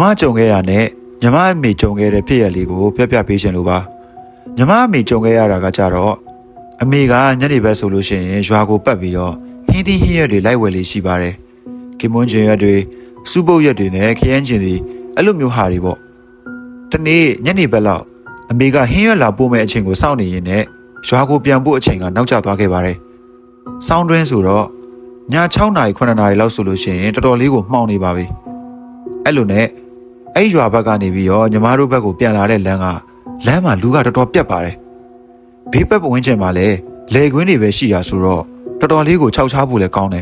မကြုံခဲ့ရနဲ့ညီမအမေကြုံခဲ့တဲ့ဖြစ်ရလေးကိုပြပြပေးရှင်လို့ပါညီမအမေကြုံခဲ့ရတာကကြတော့အမေကညနေဘက်ဆိုလို့ရှိရင်ရွာကိုပတ်ပြီးတော့ဟင်းသီးဟင်းရွက်တွေလိုက်ဝယ်လေးရှိပါတယ်ကင်မွန်းကျင်ရွက်တွေစူးပုတ်ရွက်တွေနဲ့ခရမ်းကျင်တွေအဲ့လိုမျိုးဟာတွေပေါ့တနေ့ညနေဘက်လောက်အမေကဟင်းရွက်လာပို့မဲ့အချိန်ကိုစောင့်နေရင်းနဲ့ရွာကိုပြန်ဖို့အချိန်ကနောက်ကျသွားခဲ့ပါတယ်စောင်းတွင်းဆိုတော့ည6နာရီ9နာရီလောက်ဆိုလို့ရှိရင်တော်တော်လေးကိုမှောင်နေပါပြီအဲ့လိုနဲ့အဲ့ရွာဘက်ကနေပြီးတော့ညီမတို့ဘက်ကိုပြန်လာတဲ့လမ်းမှာလူကတော်တော်ပြတ်ပါတယ်ဘေးဘက်ပဝန်းကျင်မှာလည်းလေကွင်းတွေပဲရှိရဆိုတော့တော်တော်လေးကိုခြောက်ချဖို့လည်းကောင်းတယ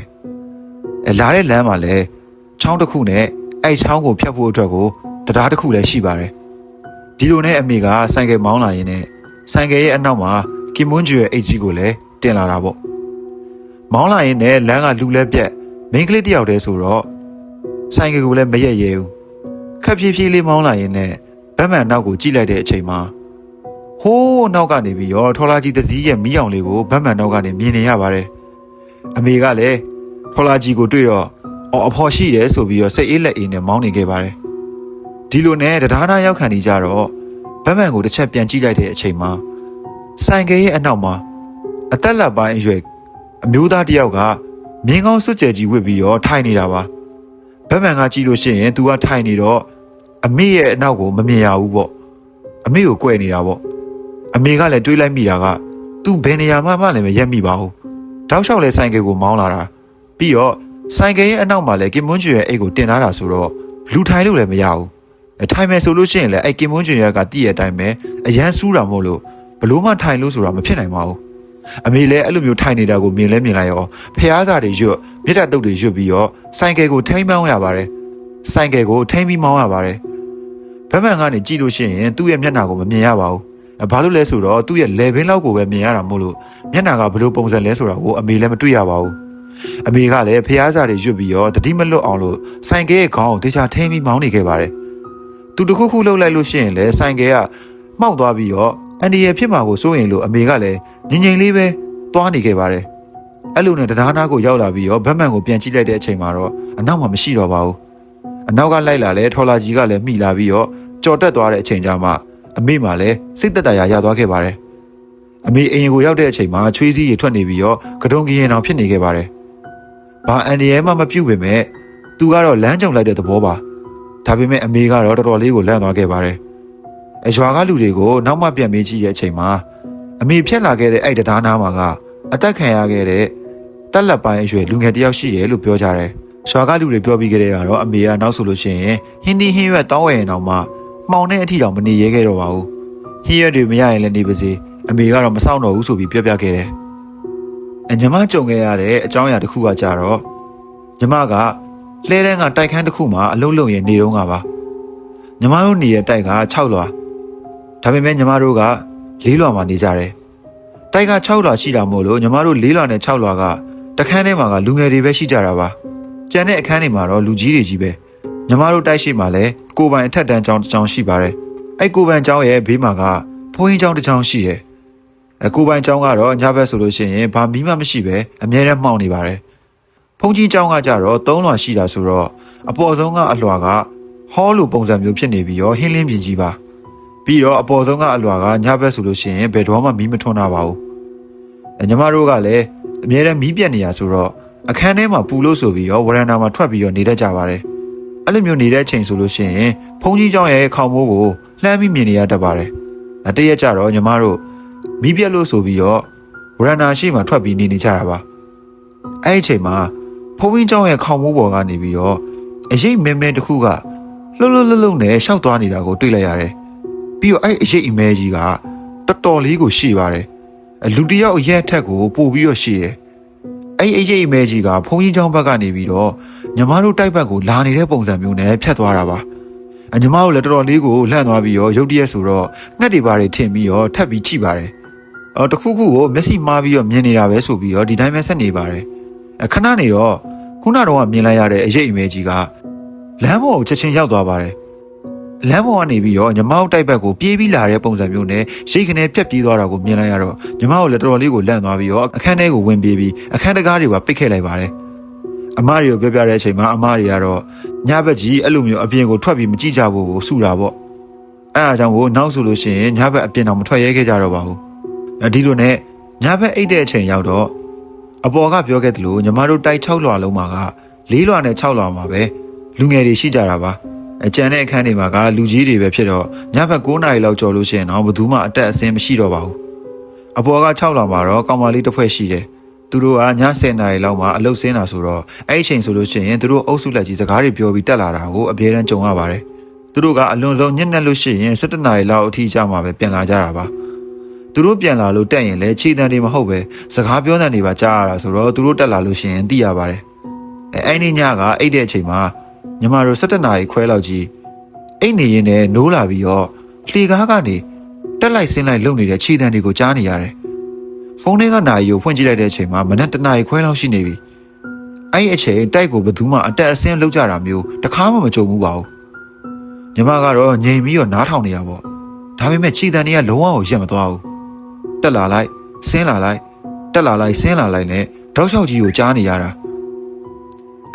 ်လာတဲ့လမ်းမှာလည်းချောင်းတစ်ခုနဲ့အဲ့ချောင်းကိုဖြတ်ဖို့အတွက်ကိုတရားတစ်ခုလည်းရှိပါတယ်ဒီလိုနဲ့အမေကဆိုင်ကယ်မောင်းလာရင်းနဲ့ဆိုင်ကယ်ရဲ့အနောက်မှာကင်မွန်းကျွေအိတ်ကြီးကိုလည်းတင်လာတာပေါ့မောင်းလာရင်းနဲ့လမ်းကလူလည်းပြက်မိန်းကလေးတယောက်တည်းဆိုတော့ဆိုင်ကယ်ကိုလည်းမရက်ရဲဘူးခက်ဖြည်းဖြည်းလေးမောင်းလာရင်းနဲ့ဗတ်မှန်နောက်ကိုကြည့်လိုက်တဲ့အချိန်မှာဟိုးနောက်ကနေပြီးတော့ထော်လာကြီးတစ်စီးရဲ့မီးအောင်လေးကိုဗတ်မှန်နောက်ကနေမြင်နေရပါတယ်အမေကလည်းထော်လာကြီးကိုတွေ့တော့အဖော်ရှိတယ်ဆိုပြီးတော့စိတ်အေးလက်အေးနဲ့မောင်းနေခဲ့ပါတယ်ဒီလိုနဲ့တရားနာရောက်ခံနေကြတော့ဗတ်မှန်ကိုတစ်ချက်ပြန်ကြည့်လိုက်တဲ့အချိန်မှာဆိုင်ကယ်ရဲ့အနောက်မှာအသက်လက်ပိုင်းအရွယ်အမျိုးသားတစ်ယောက်ကမြင်းကောင်းစွတ်ကြဲကြီးဝစ်ပြီးတော့ထိုင်နေတာပါဗတ်မှန်ကကြည့်လို့ရှိရင်သူကထိုင်နေတော့အမေရဲ့အနောက်ကိုမမြင်ရဘူးပေါ့အမေကိုကြွယ်နေတာပေါ့အမေကလည်းတွေးလိုက်မိတာကသူဘယ်နေရာမှလည်းမရက်မိပါဘူးတောက်လျှောက်လဲဆိုင်ကယ်ကိုမောင်းလာတာပြီးတော့ဆိုင်ကယ်ရဲ့အနောက်မှာလည်းကင်မွန်းကျွေရဲ့အိတ်ကိုတင်ထားတာဆိုတော့လူထိုင်လို့လည်းမရဘူးထိုင်မယ်ဆိုလို့ရှိရင်လည်းအဲ့ကင်မွန်းကျွေရဲ့ကတည့်ရဲ့အတိုင်းပဲအရန်စူးတာမို့လို့ဘလို့မှထိုင်လို့ဆိုတာမဖြစ်နိုင်ပါဘူးအမေလည်းအဲ့လိုမျိုးထိုင်နေတာကိုမြင်လိုက်ရောဖျားစာတွေရွတ်မြစ်တာတုတ်တွေရွတ်ပြီးတော့ဆိုင်ကယ်ကိုထိမ့်မောင်းရပါတယ်ဆိုင်ကယ်ကိုထိမ့်ပြီးမောင်းရပါတယ်ဗတ်မှန်ကနေကြည့်လို့ရှိရင်သူ့ရဲ့မျက်နှာကိုမမြင်ရပါဘူးဘာလို့လဲဆိုတော့သူ့ရဲ့လေဘင်းလောက်ကိုပဲမြင်ရတာမို့လို့မျက်နှာကဘယ်လိုပုံစံလဲဆိုတာကိုအမေလည်းမတွေ့ရပါဘူးအမေကလည်းဖျားစာတွေရွတ်ပြီးတော့တတိမလွတ်အောင်လို့ဆိုင်ကယ်ရဲ့ခေါင်းကိုတေချာထိမ့်ပြီးမောင်းနေခဲ့ပါတယ်သူတခုခုလှုပ်လိုက်လို့ရှိရင်လည်းဆိုင်ကယ်ကမှောက်သွားပြီးတော့အန်ဒီရဲ့ဖြစ်မှာကိုစိုးရင်လို့အမေကလည်းငြိမ်လေးပဲသွားနေခဲ့ပါတယ်အဲ့လိုနဲ့တရားနာကိုရောက်လာပြီးတော့ဗတ်မှန်ကိုပြန်ကြည့်လိုက်တဲ့အချိန်မှာတော့အနောက်မှာမရှိတော့ပါဘူးအနောက်ကလိုက်လာလဲထော်လာကြီးကလည်းမိလာပြီးတော့ကြော်တက်သွားတဲ့အချိန်ကျမှအမေမှလည်းစိတ်သက်သာရသွားခဲ့ပါတယ်အမေအိမ်ကိုရောက်တဲ့အချိန်မှာချွေးစည်းရထွက်နေပြီးတော့ကတုံကရင်အောင်ဖြစ်နေခဲ့ပါတယ်ဘာအန်ဒီရဲ့မှမပြုတ်ပေမဲ့သူကတော့လမ်းကြုံလိုက်တဲ့သဘောပါဒါပေမဲ့အမေကတော့တော်တော်လေးကိုလန့်သွားခဲ့ပါတယ်အရွာကလူတွေကိုနောက်မှပြန်မေးကြည့်တဲ့အချိန်မှာအမေဖြတ်လာခဲ့တဲ့အဲ့တရားနာမှာကအသက်ခံရခဲ့တဲ့တက်လက်ပိုင်းအရွယ်လူငယ်တယောက်ရှိတယ်လို့ပြောကြတယ်။ရွာကလူတွေပြောပြီးကြတဲ့ကတော့အမေကနောက်ဆိုလို့ရှိရင်ဟင်းသီးဟင်းရွက်တောင်းဝယ်ရင်တော့မှမှောင်တဲ့အထီတောင်မနေရဲခဲ့တော့ပါဘူး။ဟင်းရွက်တွေမရရင်လည်းနေပါစေအမေကတော့မဆောင်တော့ဘူးဆိုပြီးပြောပြခဲ့တယ်။ညီမကြုံခဲ့ရတဲ့အကြောင်းအရာတစ်ခုကကြတော့ညီမကလှဲတန်းကတိုက်ခန်းတစ်ခုမှာအလုံးလုံးရင်နေတော့ကပါ။ညီမတို့နေရတိုက်က6လွာဒါပေမဲ့ညီမတို့က4လွာမှာနေကြတယ်။တိုက်က6လွာရှိတာမို့လို့ညီမတို့4လွာနဲ့6လွာကတခန်းထဲမှာကလူငယ်တွေပဲရှိကြတာပါ။ကျန်တဲ့အခန်းတွေမှာတော့လူကြီးတွေကြီးပဲ။ညီမတို့တိုက်ရှိမှလည်းကိုပိုင်အထက်တန်းကျောင်းတစ်ကျောင်းရှိပါတယ်။အဲ့ကိုပိုင်ကျောင်းရဲ့ဘေးမှာကဘုန်းကြီးကျောင်းတစ်ကျောင်းရှိတယ်။ကိုပိုင်ကျောင်းကတော့ညဘက်ဆိုလို့ရှိရင်ဘာမီးမှမရှိပဲအမြဲတမ်းမှောင်နေပါတယ်။ဘုန်းကြီးကျောင်းကကြတော့3လွာရှိတာဆိုတော့အပေါ်ဆုံးကအလွာကဟောလိုပုံစံမျိုးဖြစ်နေပြီးတော့ဟင်းလင်းပြင်ကြီးပါပြီးတော့အပေါ်ဆုံးကအလွာကညဘက်ဆိုလို့ရှိရင်ဘယ်တော့မှမီးမထွန်းတာပါဘူးညီမတို့ကလည်းအမြဲတမ်းမီးပြတ်နေရဆိုတော့အခန်းထဲမှာပူလို့ဆိုပြီးတော့ဝရန်တာမှာထွက်ပြီးတော့နေတတ်ကြပါတယ်အဲ့လိုမျိုးနေတဲ့အချိန်ဆိုလို့ရှိရင်ဘုန်းကြီးကျောင်းရဲ့ခေါင်းမိုးကိုလှမ်းပြီးမြင်နေရတတ်ပါတယ်တရက်ကြတော့ညီမတို့မီးပြတ်လို့ဆိုပြီးတော့ဝရန်တာရှိမှထွက်ပြီးနေကြတာပါအဲ့ဒီအချိန်မှာဘုန်းကြီးကျောင်းရဲ့ခေါင်းမိုးပေါ်ကနေပြီးတော့အရေးမဲမဲတစ်ခုကလှုပ်နဲ့ရှောက်သွားနေတာကိုတွေ့လိုက်ရတယ်ပြီးတော့အဲ့အရေးအမဲကြီးကတော်လေးကိုရှေ့ပါတယ်လူတယောက်ရဲ့အထက်ကိုပို့ပြီးတော့ရှေ့တယ်အဲ့အရေးအမဲကြီးကဘုန်းကြီးကျောင်းဘက်ကနေပြီးတော့ညီမတို့တိုက်ဘက်ကိုလာနေတဲ့ပုံစံမျိုးနဲ့ဖြတ်သွားတာပါညီမတို့လည်းတော်လေးကိုလှန့်သွားပြီးတော့ရုတ်တရက်ဆိုတော့ငှက်တွေပါတွေထင်ပြီးတော့ထပ်ပြီးချိပါတယ်တခုခုကိုမျက်စိမှားပြီးတော့မြင်နေတာပဲဆိုပြီးတော့ဒီတိုင်းပဲဆက်နေပါတယ်ခဏနေတော့ခုနတော့ကမြင်လိုက်ရတဲ့အရေးအမဲကြီးကလမ်းပေါ်ကိုချက်ချင်းရောက်သွားပါတယ်လမ်းပေါ်ကနေပြီးတော့ညီမတို့တိုက်ဘက်ကိုပြေးပြီးလာတဲ့ပုံစံမျိုးနဲ့ရိတ်ခနဲပြက်ပြေးသွားတာကိုမြင်လိုက်ရတော့ညီမတို့လည်းတော်တော်လေးကိုလန့်သွားပြီးတော့အခန်းထဲကိုဝင်ပြေးပြီးအခန်းတကားတွေပါပိတ်ခဲ့လိုက်ပါတယ် အမတွေကိုပြောပြတဲ့အချိန်မှာအမတွေကတော့ညဘက်ကြီးအဲ့လိုမျိုးအပြင်ကိုထွက်ပြီးမကြည့်ကြဘူးကိုဆူတာပေါ့အဲ့အားကြောင့်ကိုနောက်ဆိုလို့ရှိရင်ညဘက်အပြင်တော့မထွက်ရဲခဲ့ကြတော့ပါဘူးဒီလိုနဲ့ညဘက်အိတ်တဲ့အချိန်ရောက်တော့အပေါ်ကပြောခဲ့သလိုညီမတို့တိုက်6လွှာလုံးမှာက4လွှာနဲ့6လွှာမှာပဲလူငယ်တွေရှိကြတာပါအကျန်တဲ့အခန်းတွေမှာကလူကြီးတွေပဲဖြစ်တော့ညဘက်9နာရီလောက်ကြော်လို့ရှိရင်တော့ဘယ်သူမှအတက်အဆင်းမရှိတော့ပါဘူးအပေါ်က6လွှာမှာတော့ကောင်မလေးတစ်ဖွဲ့ရှိတယ်သူတို့ကည10နာရီလောက်မှအလုပ်ဆင်းတာဆိုတော့အဲ့အချိန်ဆိုလို့ရှိရင်သူတို့အုပ်စုလက်ကြီးစကားတွေပြောပြီးတက်လာတာကိုအပြဲတမ်းကြုံရပါတယ်သူတို့ကအလွန်ဆုံးညက်နက်လို့ရှိရင်17နာရီလောက်အထိကြာမှပဲပြန်လာကြတာပါသူတို့ပြန်လာလို့တက်ရင်လည်းခြေတံတွေမဟုတ်ပဲစကားပြောတဲ့နေပါကြားရတာဆိုတော့သူတို့တက်လာလို့ရှိရင်သိရပါတယ်အဲ့ဒီညကအိတ်တဲ့အချိန်မှာညီမတို့17နာရီခွဲလောက်ကြီးအိတ်နေရင်လည်းနိုးလာပြီးတော့လှေကားကနေတက်လိုက်ဆင်းလိုက်လုပ်နေတဲ့ခြေတံတွေကိုကြားနေရတယ်ဖုန်းထဲကနာရီကိုဖွင့်ကြည့်လိုက်တဲ့အချိန်မှာမနက်1နာရီခွဲလောက်ရှိနေပြီအဲ့အချိန်တိုက်ကိုဘယ်သူမှအတက်အဆင်းလုပ်ကြတာမျိုးတခါမှမကြုံဘူးပါဘူးညီမကတော့ငြိမ်ပြီးတော့နားထောင်နေရပေါ့ဒါပေမဲ့ခြေတံတွေကလုံးဝကိုရက်မသွားဘူးတက်လာလိုက်ဆင်းလာလိုက်တက်လာလိုက်ဆင်းလာလိုက်နဲ့တောက်လျှောက်ကြီးကိုကြားနေရတာ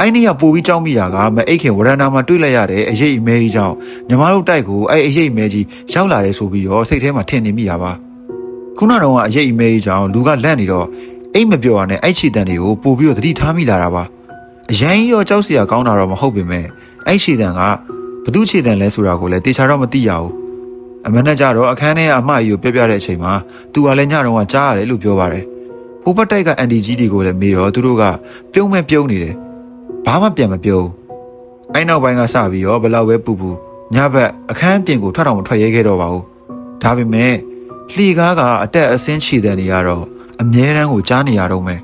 အဲ့ဒီကပိုပြီးကြောက်မိတာကမအိတ်ခင်ဝရဏာမှာတွေ့လိုက်ရတဲ့အရေးအမဲကြီးကြောင့်ညီမတို့တိုက်ကိုအဲ့အရေးအမဲကြီးရောက်လာတယ်ဆိုပြီးတော့စိတ်ထဲမှာထင်နေမိတာပါခုနကတော့အရေးအမဲကြီးကြောင့်လူကလန့်နေတော့အိတ်မပြောရနဲ့အဲ့ချီတန်တွေကိုပို့ပြီးတော့သတိထားမိလာတာပါအရင်ရောကြောက်စရာကောင်းတာတော့မဟုတ်ပေမဲ့အဲ့ချီတန်ကဘသူချီတန်လဲဆိုတာကိုလည်းတေချာတော့မသိရဘူးအမနဲ့ကြတော့အခန်းထဲကအမကြီးကိုပြောပြတဲ့အချိန်မှာသူကလည်းညတော့ကကြားရတယ်လို့ပြောပါတယ်ဟိုဘက်တိုက်ကNDGတွေကိုလည်းမေးတော့သူတို့ကပြုံးမဲ့ပြုံးနေတယ်ဘာမှပြန်မပြောဘူးအဲ့နောက်ပိုင်းကစပြီးတော့ဘလောက်ပဲပူပူညဘက်အခန်းပြင်ကိုထွက်တော့မထွက်ရဲခဲ့တော့ပါဘူးဒါပေမဲ့လှေကားကအတက်အဆင်းချီတဲ့နေရတော့အမြဲတမ်းကိုကြားနေရတော့မယ်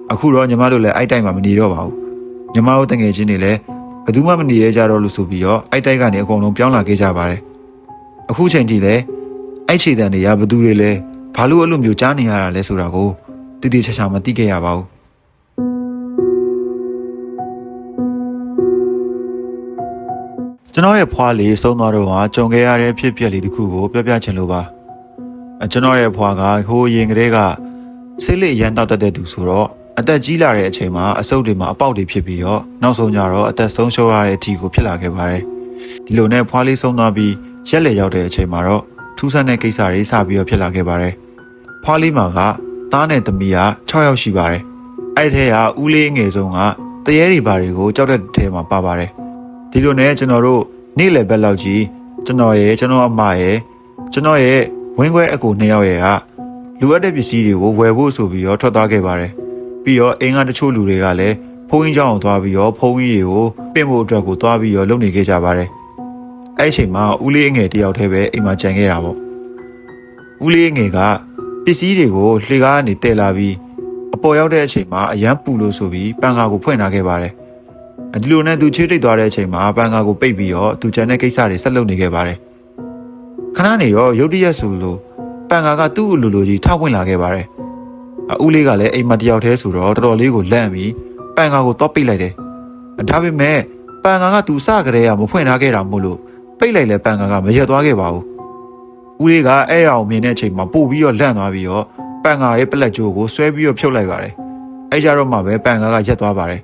အခုတော့ညီမတို့လည်းအဲ့တိုက်မှာမနေတော့ပါဘူးညီမတို့တငယ်ချင်းတွေလည်းဘယ်သူမှမနေရကြတော့လို့ဆိုပြီးတော့အဲ့တိုက်ကနေအကုန်လုံးပြောင်းလာခဲ့ကြပါတယ်အခုချိန်ထိလည်းအဲ့ချီတဲ့နေရဘသူတွေလဲဘာလို့အဲ့လိုမျိုးကြားနေရတာလဲဆိုတာကိုတည်တည်ချာချာမသိခဲ့ရပါဘူးကျွန်တော်ရဲ့ဖွားလေးဆုံးသွားတော့ဟာကြုံခဲ့ရတဲ့ဖြစ်ပျက်လေးတစ်ခုကိုပြောပြချင်လို့ပါကျွန်တော်ရဲ့ဖွားကဟိုရင်ကလေးကစိတ်လေးရမ်းတောက်တတ်တဲ့သူဆိုတော့အသက်ကြီးလာတဲ့အချိန်မှာအဆုတ်တွေမှာအပေါက်တွေဖြစ်ပြီးတော့နောက်ဆုံးကြတော့အသက်ဆုံးရှုံးရတဲ့အထိကိုဖြစ်လာခဲ့ပါတယ်ဒီလိုနဲ့ဖွားလေးဆုံးသွားပြီးရက်လေရောက်တဲ့အချိန်မှာတော့ထူးဆန်းတဲ့ကိစ္စတွေစပြီးတော့ဖြစ်လာခဲ့ပါတယ်ဖွားလေးမှာကသားနဲ့သမီးက6ယောက်ရှိပါတယ်အဲ့ထဲကဦးလေးငယ်ဆုံးကတရေတွေဘာတွေကိုကြောက်တဲ့ထဲမှာပါပါတယ်ဒီလိုနဲ့ကျွန်တော်တို့နေ့လယ်ဘက်လောက်ကြီးကျွန်တော်အမရဲ့ကျွန်တော်ရဲ့ဝင်းခွဲအကူ2ယောက်ရဲ့ကလူအပ်တဲ့ပစ္စည်းတွေကိုဝယ်ဖို့ဆိုပြီးတော့ထွက်သွားခဲ့ပါတယ်ပြီးတော့အင်္ဂါတချို့လူတွေကလည်းဖုန်းကြီးကျောင်းကိုသွားပြီးတော့ဖုန်းကြီးတွေကိုပင့်ဖို့အတွက်ကိုသွားပြီးတော့လုပ်နေခဲ့ကြပါတယ်အဲ့ဒီအချိန်မှာဦးလေးငယ်တယောက်တည်းပဲအိမ်မှာကြံခဲ့တာပေါ့ဦးလေးငယ်ကပစ္စည်းတွေကိုလှေကားကနေတည်လာပြီးအပေါ်ရောက်တဲ့အချိန်မှာအရန်ပူလို့ဆိုပြီးပန်ကာကိုဖွင့်ထားခဲ့ပါတယ်ဒီလိုနဲ့သူချေးတိတ်သွားတဲ့အချိန်မှာပန်ကာကိုပိတ်ပြီးတော့သူကျန်တဲ့ကိစ္စတွေဆက်လုပ်နေခဲ့ပါတယ်ခဏနေရောရုတ်တရက်ဆိုလို့ပန်ကာကသူ့အလိုလိုကြီးထောက်ဝင်လာခဲ့ပါတယ်ဦးလေးကလည်းအိမ်မှာတယောက်တည်းဆိုတော့တော်တော်လေးကိုလန့်ပြီးပန်ကာကိုတော့ပိတ်လိုက်တယ်ဒါပေမဲ့ပန်ကာကသူစကြတဲ့ကမဖွင့်ထားခဲ့တာမို့လို့ပိတ်လိုက်လဲပန်ကာကမရက်သွားခဲ့ပါဘူးဦးလေးကအဲ့အောင်မြင်တဲ့အချိန်မှာပို့ပြီးတော့လန့်သွားပြီးတော့ပန်ကာရဲ့ပလက်ကျိုးကိုဆွဲပြီးတော့ဖြုတ်လိုက်ပါတယ်အဲ့ကြတော့မှပဲပန်ကာကရက်သွားပါတယ်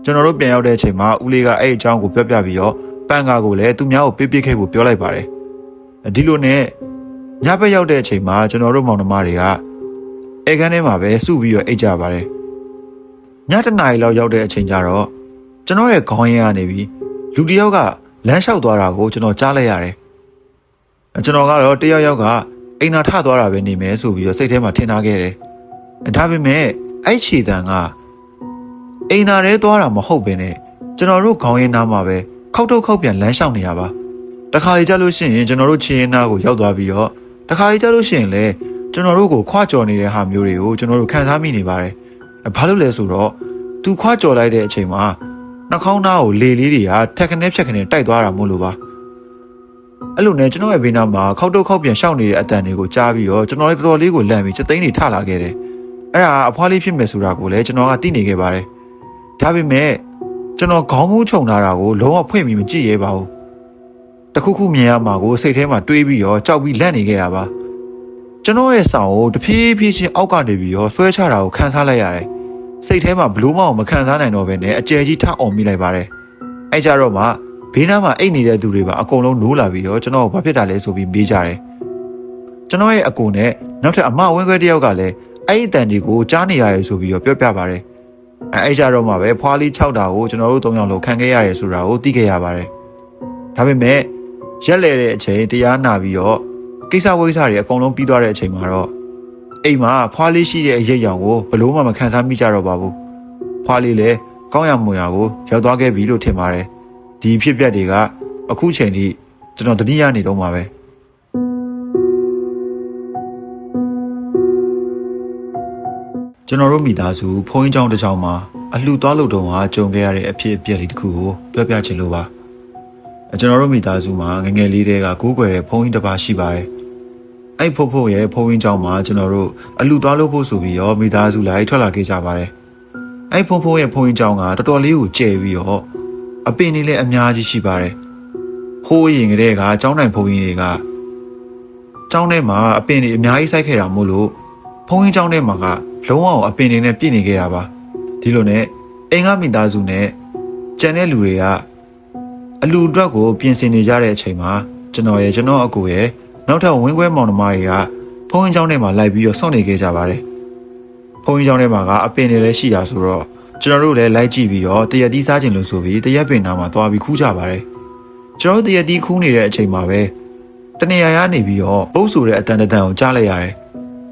ကျွန်တော်တို့ပြန်ရောက်တဲ့အချိန်မှာဦးလေးကအဲ့အကြောင်းကိုပြောပြပြီးတော့ပန်ကာကိုလည်းသူများကိုပေးခဲ့ဖို့ပြောလိုက်ပါတယ်ဒီလိုနဲ့ညဘက်ရောက်တဲ့အချိန်မှာကျွန်တော်တို့မောင်နှမတွေကအဲခန်းထဲမှာပဲစုပြီးတော့အိတ်ကြပါတယ်ည1နာရီလောက်ရောက်တဲ့အချိန်ကျတော့ကျွန်တော်ရဲ့ခေါင်းရင်းကနေပြီးလူတစ်ယောက်ကလမ်းလျှောက်သွားတာကိုကျွန်တော်ကြားလိုက်ရတယ်ကျွန်တော်ကတော့တယောက်ကအိမ်နာထသွားတာပဲနေမယ်ဆိုပြီးတော့စိတ်ထဲမှာထင်ထားခဲ့တယ်ဒါပေမဲ့အဲ့ခြေတံကအိမ်နာထဲသွားတာမဟုတ်ဘဲနဲ့ကျွန်တော်တို့ခေါင်းရင်းနားမှာပဲခောက်ထုတ်ခောက်ပြန်လမ်းလျှောက်နေရပါတခါလေကြလို့ရှိရင်ကျွန်တော်တို့ခြေရင်းနားကိုရောက်သွားပြီးတော့တခါလေကြလို့ရှိရင်လည်းကျွန်တော်တို့ကိုခွာကြော်နေတဲ့ဟာမျိုးတွေကိုကျွန်တော်တို့ခံစားမိနေပါတယ်ဘာလို့လဲဆိုတော့သူခွာကြော်လိုက်တဲ့အချိန်မှာနှာခေါင်းသားကိုလေလေးတွေကထက်ခနဲဖြက်ခနဲတိုက်သွားတာမို့လို့ပါအဲ့လိုနဲ့ကျွန်တော်ရဲ့ဘေးနားမှာခောက်တုတ်ခောက်ပြန်ရှောက်နေတဲ့အတန်တွေကိုကြားပြီးတော့ကျွန်တော်လည်းတော်တော်လေးကိုလန့်ပြီးစက်သိန်းတွေထလာခဲ့တယ်အဲ့ဒါအဖွားလေးဖြစ်မယ်ဆိုတာကိုလည်းကျွန်တော်ကသိနေခဲ့ပါတယ်ဒါပေမဲ့ကျွန်တော်ခေါင်းမူးခြုံထားတာကိုလုံးဝဖွင့်ပြီးမကြည့်ရဲပါဘူးတခုခုမြင်ရမှာကိုစိတ်ထဲမှာတွေးပြီးတော့ကြောက်ပြီးလန့်နေခဲ့ရပါကျွန်တော်ရဲ့ဆောင်ကိုတဖြည်းဖြည်းချင်းအောက်ကနေပြီးတော့ဆွဲချတာကိုခံစားလိုက်ရတယ် စိတ်ထဲမှာဘလို့မခံစားနိုင်တော့ဘဲနဲ့အကျယ်ကြီးထအောင်မိလိုက်ပါတယ်။အဲ့ကြတော့မှဘေးနားမှာအိတ်နေတဲ့သူတွေပါအကုန်လုံးနိုးလာပြီးတော့ကျွန်တော်ဘာဖြစ်တာလဲဆိုပြီးမေးကြတယ်။ကျွန်တော်ရဲ့အကူနဲ့နောက်ထပ်အမဝင်းခွဲတယောက်ကလည်းအဲ့ဒီအတန်တွေကိုကြားနေရတယ်ဆိုပြီးတော့ပြောပြပါတယ်။အဲ့ကြတော့မှပဲဖွားလေး6တာကိုကျွန်တော်တို့3ယောက်လုံးခံခဲ့ရတယ်ဆိုတာကိုသိခဲ့ရပါတယ်။ဒါပေမဲ့ရက်လဲတဲ့အချိန်တရားနာပြီးတော့ကိစ္စဝိစ္စတွေအကုန်လုံးပြီးသွားတဲ့အချိန်မှာတော့အိမ်မှာဖွားလေးရှိတဲ့အရေးရောင်ကိုဘလို့မှမခံစားမိကြတော့ပါဘူး။ဖွားလေးလည်းကောင်းရမွန်ရကိုရောက်သွားခဲ့ပြီလို့ထင်ပါတယ်။ဒီဖြစ်ပျက်တွေကအခုချိန်ထိကျွန်တော်တတိယနေတော့မှာပဲကျွန်တော်တို့မိသားစုဖုန်းကြောင်းတစ်ချောင်းမှာအလှသွားလို့တော့ကြုံခဲ့ရတဲ့အဖြစ်အပျက်လေးတစ်ခုကိုပြောပြချင်လို့ပါကျွန်တော်တို့မိသားစုမှာငငယ်လေးတွေကကိုးကွယ်တဲ့ဖုန်းကြီးတစ်ပါးရှိပါတယ်အဲ့ဖို့ရဲ့ဖုန်းကြောင်းမှာကျွန်တော်တို့အလှသွားလို့ဖို့ဆိုပြီးတော့မိသားစုလိုက်ထွက်လာခဲ့ကြပါတယ်အဲ့ဖို့ရဲ့ဖုန်းကြောင်းကတော်တော်လေးကိုကျယ်ပြီးတော့အပင်တွေလည်းအများကြီးရှိပါတယ်ဟိုးရင်ကလေးကကျောင်းတိုင်းဖုန်းကြီးတွေကကျောင်းထဲမှာအပင်တွေအများကြီးစိုက်ခဲ့တာမို့လို့ဖုန်းကြီးကျောင်းထဲမှာကလုံးဝအပင်တွေနဲ့ပြည့်နေခဲ့တာပါဒီလိုနဲ့အိမ်ကမိသားစုနဲ့ကျန်တဲ့လူတွေကအလူအတွက်ကိုပြင်ဆင်နေကြတဲ့အချိန်မှာကျွန်တော်အကိုရဲ့နောက်ထပ်ဝင်းခွဲမောင်နှမတွေကဖုန်းကြီးကျောင်းထဲမှာလိုက်ပြီးတော့စောင့်နေခဲ့ကြပါတယ်ဖုန်းကြီးကျောင်းထဲမှာကအပင်တွေလည်းရှိတာဆိုတော့ကျွန်တော်တို့လည်းလိုက်ကြည့်ပြီးတော့တရက်သီးစားခြင်းလို့ဆိုပြီးတရက်ပင်နာမှာသွားပြီးခူးကြပါတယ်ကျွန်တော်တို့တရက်သီးခူးနေတဲ့အချိန်မှာပဲတနေရာရနေပြီးတော့ပုတ်ဆိုတဲ့အတန်ကိုကြားလိုက်ရတယ်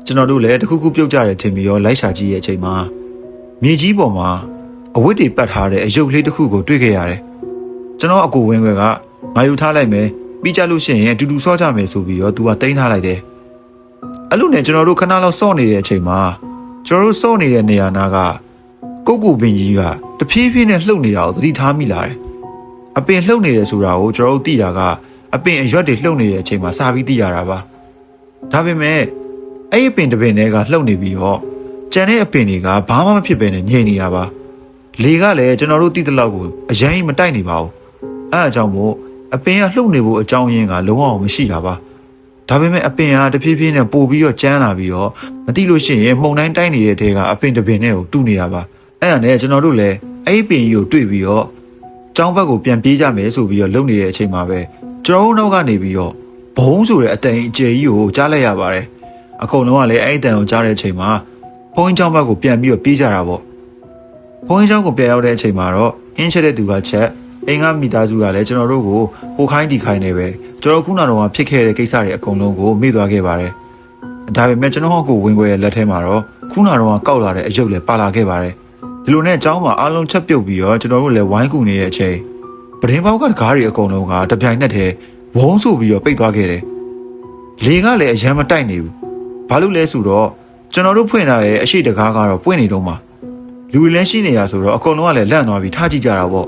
ကျွန်တော်တို့လည်းတခုခုပြုတ်ကြတယ်ထင်ပြီးတော့လိုက်ရှာကြည့်ရဲ့အချိန်မှာမြေကြီးပေါ်မှာအဝတ်တွေပတ်ထားတဲ့အယုတ်လေးတစ်ခုကိုတွေ့ခဲ့ရတယ်ကျွန်တော်အကိုဝင်းခွဲကငါယူထားလိုက်မယ်ပြီးကြလို့ရှိရင်အတူတူဆော့ကြမယ်ဆိုပြီးတော့သူကတိန်းထားလိုက်တယ်အဲ့လိုနဲ့ကျွန်တော်တို့ခဏလောက်စော့နေတဲ့အချိန်မှာကျွန်တော်တို့စော့နေတဲ့နေရာနာကကုတ်ကူပင်ကြီးကတဖြည်းဖြည်းနဲ့လှုပ်နေတာကိုသတိထားမိလာတယ်အပင်လှုပ်နေတယ်ဆိုတာကိုကျွန်တော်တို့သိတာကအပင်အရွက်တွေလှုပ်နေတဲ့အချိန်မှာစပြီးသိရတာပါဒါပေမဲ့အဲ့အပင်တစ်ပင်တွေကလှုပ်နေပြီးတော့ကျန်တဲ့အပင်တွေကဘာမှမဖြစ်ဘဲနဲ့ငြိမ်နေတာပါလေကလည်းကျွန်တော်တို့သိတဲ့လောက်ကိုအရင်မတိုက်နေပါဘူးအဲ့အကြောင်းမို့အပင်ကလှုပ်နေဖို့အကြောင်းရင်းကလုံးဝမရှိတာပါဒါပေမဲ့အပင်ကတဖြည်းဖြည်းနဲ့ပို့ပြီးတော့ကျန်းလာပြီးတော့မသိလို့ရှိရင်မှုန်တိုင်းတိုက်နေတဲ့တဲကအပင်တစ်ပင်နဲ့ကိုတူးနေတာပါအဲ့ဒါနဲ့ကျွန်တော်တို့လည်းအဲ့ပင်ကြီးကိုတွေ့ပြီးတော့ကျောင်းဘက်ကိုပြန်ပြေးကြမယ်ဆိုပြီးတော့လုံနေတဲ့အချိန်မှာပဲကျွန်တော်တို့နောက်ကနေပြီးတော့ဘုံဆိုတဲ့အတန်အကျယ်ကြီးကိုကြားလိုက်ရပါတယ်အကုန်လုံးကလည်းအဲ့အတန်ကိုကြားတဲ့အချိန်မှာဘုံကျောင်းဘက်ကိုပြန်ပြီးတော့ပြေးကြတာပေါ့ဘုံကျောင်းကိုပြန်ရောက်တဲ့အချိန်မှာတော့အင်းချက်တဲ့သူကချက်အိမ်ကမိသားစုကလည်းကျွန်တော်တို့ကိုဟိုခိုင်းဒီခိုင်းနေပဲကျွန်တော်ခုနကတော့ဖြစ်ခဲ့တဲ့ကိစ္စတွေအကုန်လုံးကိုမေ့သွားခဲ့ပါတယ်ဒါပေမဲ့ကျွန်တော်ကိုဝင်ခွဲရဲ့လက်ထဲမှာတော့ခုနကတော့ကောက်လာတဲ့အယုတ်လည်းပါလာခဲ့ပါတယ်ဒီလိုနဲ့အเจ้าမှာအားလုံးချက်ပြုတ်ပြီးတော့ကျွန်တော်တို့လည်းဝိုင်းကူနေတဲ့အချိန်ပဒင်းပေါက်ကတကားတွေအကုန်လုံးကတပြိုင်နက်တည်းဝုန်းဆိုပြီးတော့ပိတ်သွားခဲ့တယ်လေကလည်းအရန်မတိုက်နေဘူးဘာလို့လဲဆိုတော့ကျွန်တော်တို့ဖွင့်ထားတဲ့အရှိတကားကတော့ပွင့်နေတော့မှာလူတွေလည်းရှိနေရဆိုတော့အကုန်လုံးကလည်းလန့်သွားပြီးထားကြည့်ကြတာပေါ့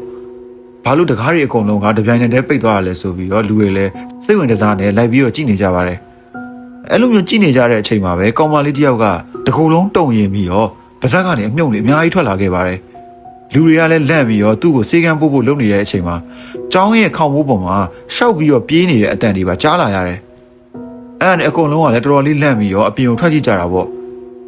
ဘာလို့တကားတွေအကုန်လုံးကတပြိုင်နက်တည်းပိတ်သွားရလဲဆိုပြီးတော့လူတွေလည်းစိတ်ဝင်စားနေလိုက်ပြီးတော့ကြည့်နေကြပါတယ်အဲ့လိုမျိုးကြည့်နေကြတဲ့အချိန်မှာပဲကောင်မလေးတယောက်ကတကူလုံးတုံရင်ပြီးတော့ပါဇက်ကနေအမြုံတွေအများကြီးထွက်လာခဲ့ပါတယ်လူတွေကလည်းလန့်ပြီးတော့သူ့ကိုစေကန်းပို့ဖို့လုပ်နေတဲ့အချိန်မှာကျောင်းရဲ့ခေါင်းမိုးပေါ်မှာရှောက်ပြီးတော့ပြေးနေတဲ့အတန်တွေပါကြားလာရတယ်အဲ့ဒါနဲ့အကုန်လုံးကလည်းတော်တော်လေးလန့်ပြီးတော့အပြင်ကိုထွက်ကြည့်ကြတာပေါ့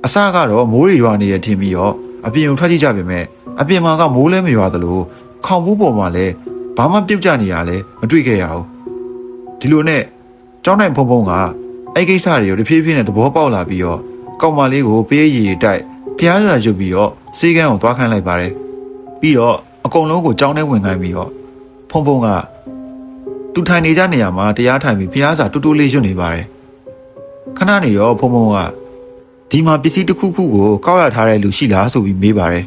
အစကတော့မိုးတွေရွာနေရထင်ပြီးတော့အပြင်ကိုထွက်ကြည့်ကြပေမဲ့အပြင်မှာကမိုးလည်းမရွာသလိုခေါင်းမိုးပေါ်မှာလည်းဘာမှပြုတ်ကျနေရလဲမတွေ့ခဲ့ရဘူးဒီလိုနဲ့ကျောင်းတိုင်းဖုံဖုံကအဲ့ကိစ္စတွေကိုတဖြည်းဖြည်းနဲ့သဘောပေါက်လာပြီးတော့ကောင်မလေးကိုပေးရည်တိုက်ဖျားစာရုပ်ပြီးတော့စေကန်းကိုသွားခိုင်းလိုက်ပါတယ်ပြီးတော့အကုန်လုံးကိုကြောင်းထဲဝင်ခိုင်းပြီးတော့ဖုံဖုံကသူထိုင်နေကြနေရာမှာတရားထိုင်ပြီးဖျားစာတူတူလေးရွတ်နေပါတယ်ခဏနေတော့ဖုံဖုံကဒီမှာပစ္စည်းတစ်ခုခုကိုကောက်ရထားတဲ့လူရှိလားဆိုပြီးမေးပါတယ်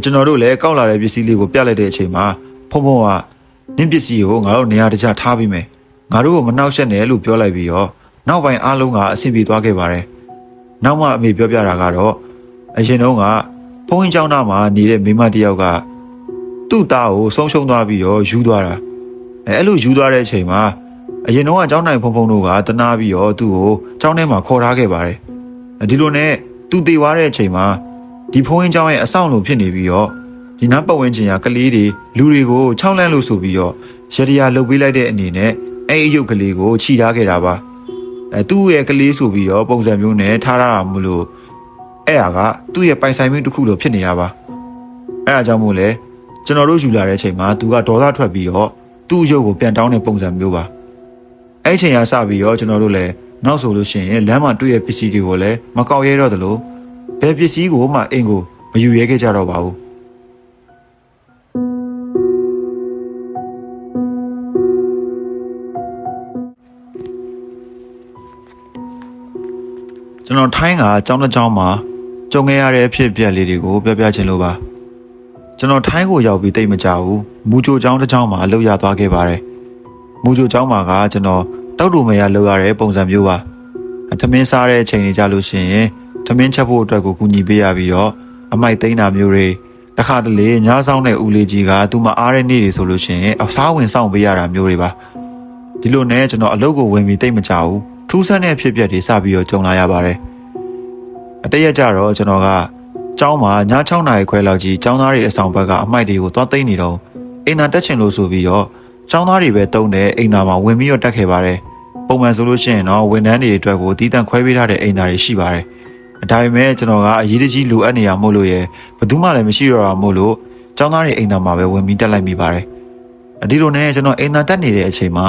ကျွန်တော်တို့လည်းကောက်လာတဲ့ပစ္စည်းလေးကိုပြလိုက်တဲ့အချိန်မှာဖုံဖုံကနင့်ပစ္စည်းကိုငါတို့နေရာတကျထားပြီးမယ်ငါတို့ကိုမနှောက်ယှက်နဲ့လို့ပြောလိုက်ပြီးတော့နောက်ပိုင်းအားလုံးကအဆင်ပြေသွားခဲ့ပါတယ်နောက်မှအမေပြောပြတာကတော့အရင်တုန်းကဖုန်းကျောင်းသားမှာနေတဲ့မိမတယောက်ကသူ့သားကိုဆုံးရှုံးသွားပြီးတော့ယူသွားတာအဲ့လိုယူသွားတဲ့အချိန်မှာအရင်တုန်းကကျောင်းနိုင်ဖုံဖုံတို့ကတနာပြီးတော့သူ့ကိုကျောင်းထဲမှာခေါ်ထားခဲ့ပါတယ်ဒီလိုနဲ့သူတည်သွားတဲ့အချိန်မှာဒီဖုန်းကျောင်းရဲ့အဆောင်လိုဖြစ်နေပြီးတော့ဒီနားပတ်ဝန်းကျင်ကကလေးတွေလူတွေကိုခြောက်လန့်လို့ဆိုပြီးတော့ရတရားလှုပ်ပေးလိုက်တဲ့အနေနဲ့အဲ့အယုတ်ကလေးကိုခြိထားခဲ့တာပါသူ့ရဲ့ကလေးဆိုပြီးတော့ပုံစံမျိုးနဲ့ထားရတာမလို့ အဲ့ဒါကသူ့ရဲ့ပိုင်ဆိုင်မှုတစ်ခုလိုဖြစ်နေရပါအဲ့ဒါကြောင့်မို့လဲကျွန်တော်တို့ယူလာတဲ့အချိန်မှာသူကဒေါသထွက်ပြီးတော့သူ့ရုပ်ကိုပြန်တောင်းတဲ့ပုံစံမျိုးပါအဲ့အချိန်ကစပြီးတော့ကျွန်တော်တို့လည်းနောက်ဆိုလို့ရှိရင်လမ်းမှာတွေ့ရပစ္စည်းတွေကိုလည်းမကောက်ရဲတော့သလိုဘယ်ပစ္စည်းကိုမှအိမ်ကိုမယူရဲခဲ့ကြတော့ပါဘူးကျွန်တော်ထိုင်းကကျောင်းတစ်ကျောင်းမှာကြုံခဲ့ရတဲ့အဖြစ်အပျက်လေးတွေကိုပြောပြချင်လို့ပါကျွန်တော်ထိုင်းကိုရောက်ပြီးတိတ်မကြဘူးမူဂျိုကျောင်းတစ်ကျောင်းမှာအလုပ်ရသွားခဲ့ပါတယ်မူဂျိုကျောင်းမှာကကျွန်တော်တောက်တူမရလုပ်ရတဲ့ပုံစံမျိုးပါထမင်းစားတဲ့အချိန်တွေကြလို့ရှိရင်ထမင်းချက်ဖို့အတွက်ကိုကူညီပေးရပြီးတော့အမိုက်သိမ်းတာမျိုးတွေတခါတလေညဆောင်တဲ့ဦးလေးကြီးကသူမအားတဲ့နေ့တွေဆိုလို့ရှိရင်အစားဝင်ဆောင်ပေးရတာမျိုးတွေပါဒီလိုနဲ့ကျွန်တော်အလုပ်ကိုဝင်ပြီးတိတ်မကြဘူးထူးဆန်းတဲ့အဖြစ်အပျက်တွေစပြီးတော့ကြုံလာရပါတယ်အတရက်ကြတော့ကျွန်တော်ကကျောင်းမှာည6 နာရီခွဲလောက်ကြီးကျောင်းသားတွေအဆောင်ဘက်ကအမိုက်တွေကိုသွားသိမ်းနေတော့အိမ်သာတက်ချင်လို့ဆိုပြီးတော့ကျောင်းသားတွေပဲတုံးတဲ့အိမ်သာမှာဝင်ပြီးတော့တက်ခဲ့ပါတယ်ပုံမှန်ဆိုလို့ရှိရင်တော့ဝန်ထမ်းတွေအတွက်ကိုတီးတန့်ခွဲပေးထားတဲ့အိမ်သာတွေရှိပါတယ်ဒါပေမဲ့ကျွန်တော်ကအရေးတကြီးလိုအပ်နေရမို့လို့ရယ်ဘယ်သူမှလည်းမရှိတော့တာမို့လို့ကျောင်းသားတွေအိမ်သာမှာပဲဝင်ပြီးတက်လိုက်မိပါတယ်ဒီလိုနဲ့ကျွန်တော်အိမ်သာတက်နေတဲ့အချိန်မှာ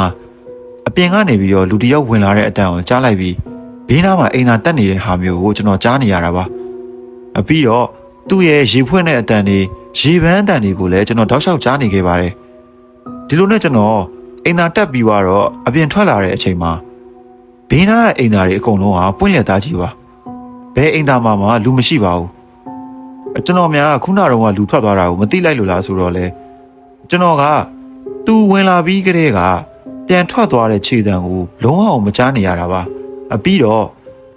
အပြင်ကနေပြီးတော့လူတယောက်ဝင်လာတဲ့အတန်းကိုကြားလိုက်ပြီးဘေးနားမှာအိမ်သာတက်နေတဲ့ဟာမျိုးကိုကျွန်တော်ကြားနေရတာပါပြီးတော့သူ့ရဲ့ရေဖွင့်တဲ့အတန်းတွေရေပန်းအတန်းတွေကိုလည်းကျွန်တော်တောက်လျှောက်ကြားနေခဲ့ပါတယ်ဒီလိုနဲ့ကျွန်တော်အိမ်သာတက်ပြီးတော့အပြင်ထွက်လာတဲ့အချိန်မှာဘေးနားရဲ့အိမ်သာတွေအကုန်လုံးဟာပွင့်လျက်သားကြီးပါဘယ်အိမ်သာမှာမှလူမရှိပါဘူးကျွန်တော်များခုနကတော့လူထွက်သွားတာကိုမသိလိုက်လို့လားဆိုတော့လေကျွန်တော်ကသူဝင်လာပြီးကတည်းကပြန်ထွက်သွားတဲ့ခြေတံကိုလုံးဝမကြားနေရတာပါပြီးတော့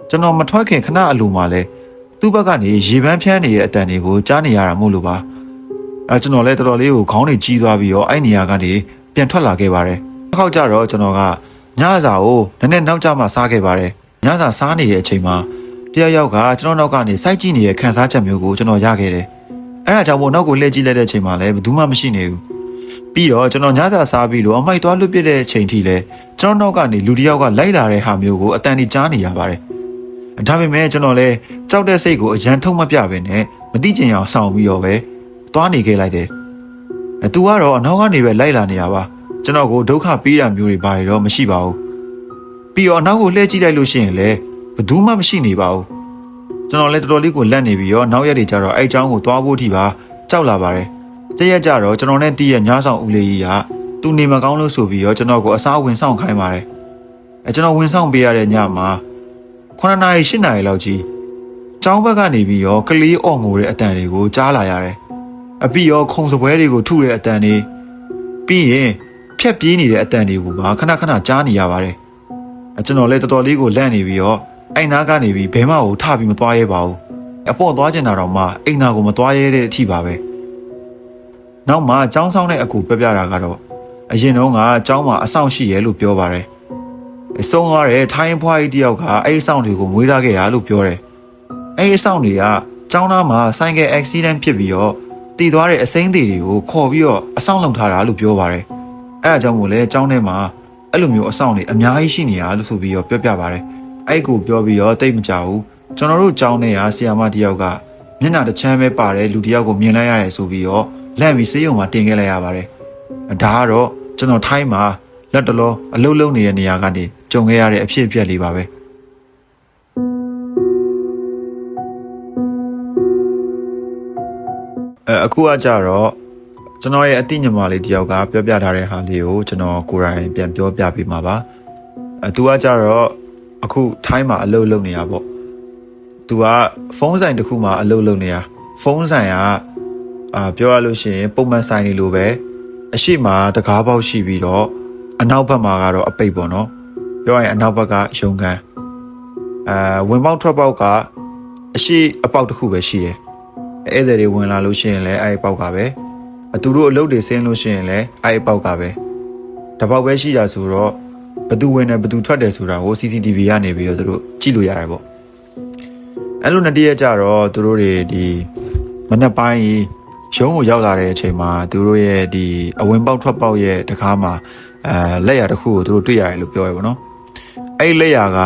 ကျွန်တော်မထွက်ခင်ခဏအလိုမှလဲသူ့ဘက်ကနေရေပန်းဖြန်းနေတဲ့အတန်တွေကိုကြားနေရတာမို့လို့ပါကျွန်တော်လည်းတော်တော်လေးကိုခေါင်းတွေကြီးသွားပြီးတော့အဲ့နေရာကနေပြန်ထွက်လာခဲ့ပါတယ်တစ်ခေါက်ကျတော့ကျွန်တော်ကညစာကိုနည်းနည်းနောက်ကျမှစားခဲ့ပါတယ်ညစာစားနေတဲ့အချိန်မှာတယောက်ကကျွန်တော်နောက်ကနေစိုက်ကြည့်နေတဲ့ခန်းစားချက်မျိုးကိုကျွန်တော်ရခဲ့တယ်အဲ့ဒါကြောင့်မို့နောက်ကိုလှည့်ကြည့်လိုက်တဲ့အချိန်မှာလည်းဘယ်သူမှမရှိနေဘူးပြီးတော့ကျွန်တော်ညစာစားပြီးလို့အမိုက်သွားလွတ်ပြတဲ့အချိန်ထိလည်းကျွန်တော်နောက်ကနေလူတယောက်ကလိုက်လာတဲ့ဟာမျိုးကိုအတန်ကြီးကြားနေရပါတယ်ဒါပေမဲ့ကျွန်တော်လည်းကြောက်တဲ့စိတ်ကိုအရန်ထုတ်မပြဘဲနဲ့မသိချင်အောင်ဆောင်ပြီးတော့ပဲသွားနေခဲ့လိုက်တယ်သူကတော့အနောက်ကနေပဲလိုက်လာနေရပါကျွန်တော်ကိုဒုက္ခပေးတာမျိုးတွေဘာတွေတော့မရှိပါဘူးပြီးတော့အနောက်ကိုလှည့်ကြည့်လိုက်လို့ရှိရင်လည်းဘယ်သူမှမရှိနေပါဘူးကျွန်တော်လည်းတော်တော်လေးကိုလက်နေပြီးတော့နောက်ရက်တွေကျတော့အဲ့အကြောင်းကိုသွားဖို့ထိပါကြောက်လာပါတယ်တရက်ကြတော့ကျွန်တော်နဲ့တီးရဲ့ညဆောင်ဦးလေးကြီးကသူနေမကောင်းလို့ဆိုပြီးတော့ကျွန်တော်ကိုအစားဝင်ဆောင်ခိုင်းပါတယ်ကျွန်တော်ဝင်ဆောင်ပေးရတဲ့ညမှာ9 နာရီ10 နာရီလောက်ကြီးကျောင်းဘက်ကနေပြီးတော့ကလေးအော်ငိုတဲ့အတန်တွေကိုကြားလာရတယ်ပြီးတော့ခုံစပွဲတွေကိုထုတဲ့အတန်တွေပြီးရင်ဖြက်ပြေးနေတဲ့အတန်တွေကိုပါခဏခဏကြားနေရပါတယ်ကျွန်တော်လည်းတော်တော်လေးကိုလန့်နေပြီးတော့အိမ်နာကနေပြီးဘဲမကိုထပြီးမသွားရဲပါဘူးအပေါ်သွားကျင်တာတော့မှအိမ်နာကိုမသွားရဲတဲ့အထိပါပဲနောက်မှကျောင်းဆောင်တဲ့အကူပြပြတာကတော့အရင်တုန်းကကျောင်းမှာအဆောင်ရှိရဲလို့ပြောပါတယ်ဆုံးသွားတဲ့ထိုင်းဖွားကြီးတယောက်ကအဲ့အဆောင်တွေကိုမွေးထားခဲ့ရလို့ပြောတယ်အဲ့အဆောင်တွေကကျောင်းသားမှာဆိုင်ကယ် accident ဖြစ်ပြီးတော့တည်သွားတဲ့အစိမ်းတွေတွေကိုခေါ်ပြီးတော့အဆောင်လုံထားတာလို့ပြောပါတယ်အဲ့ဒါကြောင့်မို့လဲကျောင်းထဲမှာအဲ့လိုမျိုးအဆောင်တွေအများကြီးရှိနေရလို့ဆိုပြီးတော့ပြောပြပါတယ်အဲ့ကိုပြောပြီးတော့တိတ်မကြဘူးကျွန်တော်တို့ကျောင်းထဲကဆီယာမတယောက်ကမျက်နှာတစ်ချမ်းပဲပါတယ်လူတယောက်ကိုမြင်လိုက်ရတယ်ဆိုပြီးတော့လန့်ပြီးဆေးရုံမှာတင်ခဲ့လိုက်ရပါတယ်ဒါကတော့ကျွန်တော်ထိုင်းမှာလက်တလောအလုံးလုံးနေတဲ့နေရာကနေကြုံခဲ့ရတဲ့အဖြစ်အပျက်လေးပါပဲအခုကကြတော့ကျွန်တော်ရဲ့အသိဉာဏ်မလေးတယောက်ကပြောပြထားတဲ့ဟာလေးကိုကျွန်တော်ကိုယ်တိုင်ပြန်ပြောပြပေးမှာပါသူကကြတော့အခုထိုင်းမှာအလုပ်လုပ်နေတာပေါ့သူကဖုန်းဆိုင်တစ်ခုမှာအလုပ်လုပ်နေတာဖုန်းဆိုင်ကပြောရလို့ရှိရင်ပုံမှန်ဆိုင်နေလို့ပဲအရှိမတကားပေါက်ရှိပြီးတော့အနောက်ဘက်မှာကတော့အပိတ်ပေါ့နော်ပြောရင်အနောက်ဘက်ကရုံကန်ဝင်ပေါက်ထွက်ပေါက်ကအရှိအပေါက်တစ်ခုပဲရှိတယ်ဧည့်သည်တွေဝင်လာလို့ရှိရင်လည်းအဲ့အပေါက်ကပဲသူတို့အလုပ်တွေဆင်းလို့ရှိရင်လည်းအဲ့အပေါက်ကပဲတပေါက်ပဲရှိတာဆိုတော့ဘသူဝင်တယ်ဘသူထွက်တယ်ဆိုတာကို CCTV ကနေပြီးတော့သူတို့ကြည့်လို့ရတယ်ပေါ့အဲ့လိုနဲ့တည်းကြတော့သူတို့တွေဒီမနေ့ပိုင်းရုံးကိုရောက်လာတဲ့အချိန်မှာသူတို့ရဲ့ဒီအဝင်ပေါက်ထွက်ပေါက်ရဲ့တကားမှာလက်ရတစ်ခုကိုသူတို့တွေ့ရတယ်လို့ပြောရပါတော့အဲ့လက်ရက